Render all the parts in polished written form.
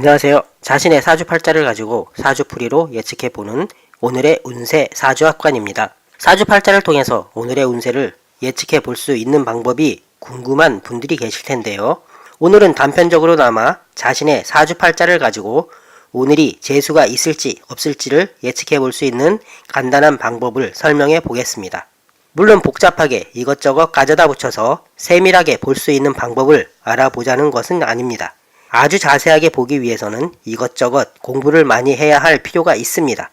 안녕하세요. 자신의 사주팔자를 가지고 사주풀이로 예측해보는 오늘의 운세 사주학관입니다. 사주팔자를 통해서 오늘의 운세를 예측해볼 수 있는 방법이 궁금한 분들이 계실 텐데요. 오늘은 단편적으로나마 자신의 사주팔자를 가지고 오늘이 재수가 있을지 없을지를 예측해볼 수 있는 간단한 방법을 설명해 보겠습니다. 물론 복잡하게 이것저것 가져다 붙여서 세밀하게 볼 수 있는 방법을 알아보자는 것은 아닙니다. 아주 자세하게 보기 위해서는 이것저것 공부를 많이 해야 할 필요가 있습니다.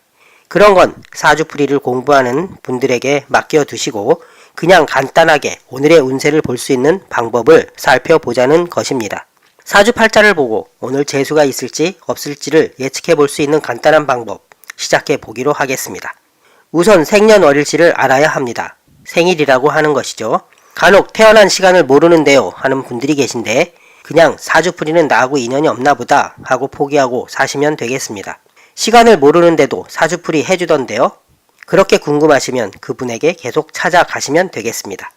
그런 건 사주풀이를 공부하는 분들에게 맡겨두시고 그냥 간단하게 오늘의 운세를 볼 수 있는 방법을 살펴보자는 것입니다. 사주팔자를 보고 오늘 재수가 있을지 없을지를 예측해 볼 수 있는 간단한 방법 시작해 보기로 하겠습니다. 우선 생년월일치를 알아야 합니다. 생일이라고 하는 것이죠. 간혹 태어난 시간을 모르는데요 하는 분들이 계신데 그냥 사주풀이는 나하고 인연이 없나 보다 하고 포기하고 사시면 되겠습니다. 시간을 모르는데도 사주풀이 해주던데요. 그렇게 궁금하시면 그분에게 계속 찾아가시면 되겠습니다.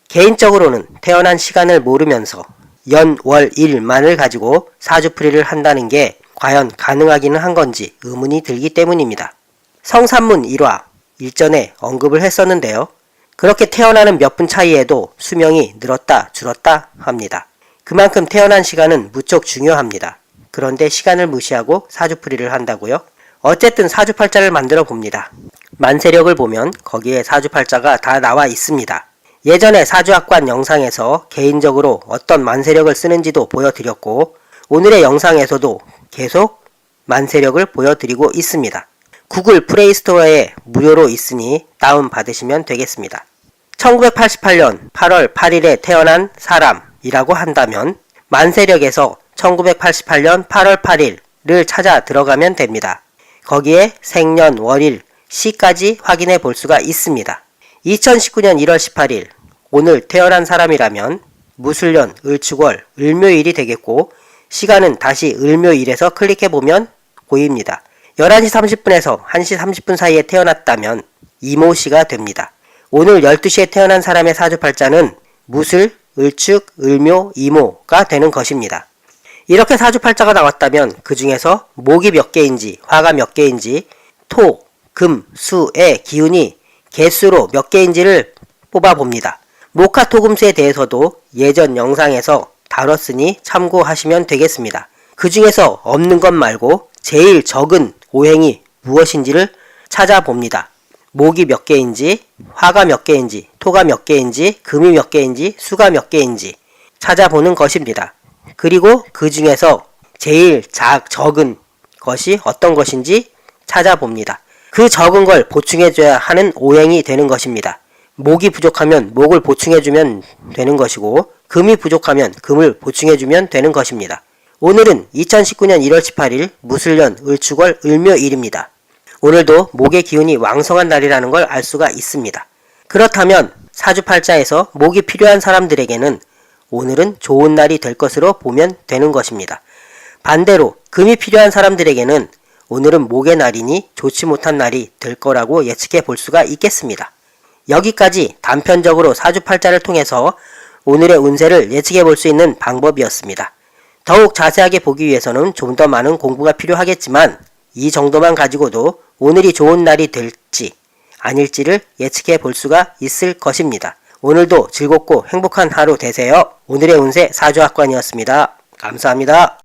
개인적으로는 태어난 시간을 모르면서 연, 월, 일만을 가지고 사주풀이를 한다는 게 과연 가능하기는 한 건지 의문이 들기 때문입니다. 성산문 1화 일전에 언급을 했었는데요. 그렇게 태어나는 몇 분 차이에도 수명이 늘었다 줄었다 합니다. 그만큼 태어난 시간은 무척 중요합니다. 그런데 시간을 무시하고 사주풀이를 한다고요? 어쨌든 사주팔자를 만들어 봅니다. 만세력을 보면 거기에 사주팔자가 다 나와 있습니다. 예전에 사주학관 영상에서 개인적으로 어떤 만세력을 쓰는지도 보여드렸고 오늘의 영상에서도 계속 만세력을 보여드리고 있습니다. 구글 플레이스토어에 무료로 있으니 다운받으시면 되겠습니다. 1988년 8월 8일에 태어난 사람 이라고 한다면 만세력에서 1988년 8월 8일을 찾아 들어가면 됩니다. 거기에 생년, 월일, 시까지 확인해 볼 수가 있습니다. 2019년 1월 18일 오늘 태어난 사람이라면 무술년, 을축월, 을묘일이 되겠고 시간은 다시 을묘일에서 클릭해 보면 보입니다. 11시 30분에서 1시 30분 사이에 태어났다면 이모시가 됩니다. 오늘 12시에 태어난 사람의 사주팔자는 무술, 을축, 을묘, 이모가 되는 것입니다. 이렇게 사주팔자가 나왔다면 그 중에서 목이 몇 개인지, 화가 몇 개인지, 토, 금, 수의 기운이 개수로 몇 개인지를 뽑아봅니다. 목화 토금수에 대해서도 예전 영상에서 다뤘으니 참고하시면 되겠습니다. 그 중에서 없는 것 말고 제일 적은 오행이 무엇인지를 찾아봅니다. 목이 몇 개인지, 화가 몇 개인지, 토가 몇 개인지, 금이 몇 개인지, 수가 몇 개인지 찾아보는 것입니다. 그리고 그 중에서 제일 적은 것이 어떤 것인지 찾아봅니다. 그 적은 걸 보충해줘야 하는 오행이 되는 것입니다. 목이 부족하면 목을 보충해주면 되는 것이고 금이 부족하면 금을 보충해주면 되는 것입니다. 오늘은 2019년 1월 18일 무술년 을축월 을묘일입니다. 오늘도 목의 기운이 왕성한 날이라는 걸 알 수가 있습니다. 그렇다면 사주팔자에서 목이 필요한 사람들에게는 오늘은 좋은 날이 될 것으로 보면 되는 것입니다. 반대로 금이 필요한 사람들에게는 오늘은 목의 날이니 좋지 못한 날이 될 거라고 예측해 볼 수가 있겠습니다. 여기까지 단편적으로 사주팔자를 통해서 오늘의 운세를 예측해 볼 수 있는 방법이었습니다. 더욱 자세하게 보기 위해서는 좀 더 많은 공부가 필요하겠지만 이 정도만 가지고도 오늘이 좋은 날이 될지 아닐지를 예측해 볼 수가 있을 것입니다. 오늘도 즐겁고 행복한 하루 되세요. 오늘의 운세 사주학관이었습니다. 감사합니다.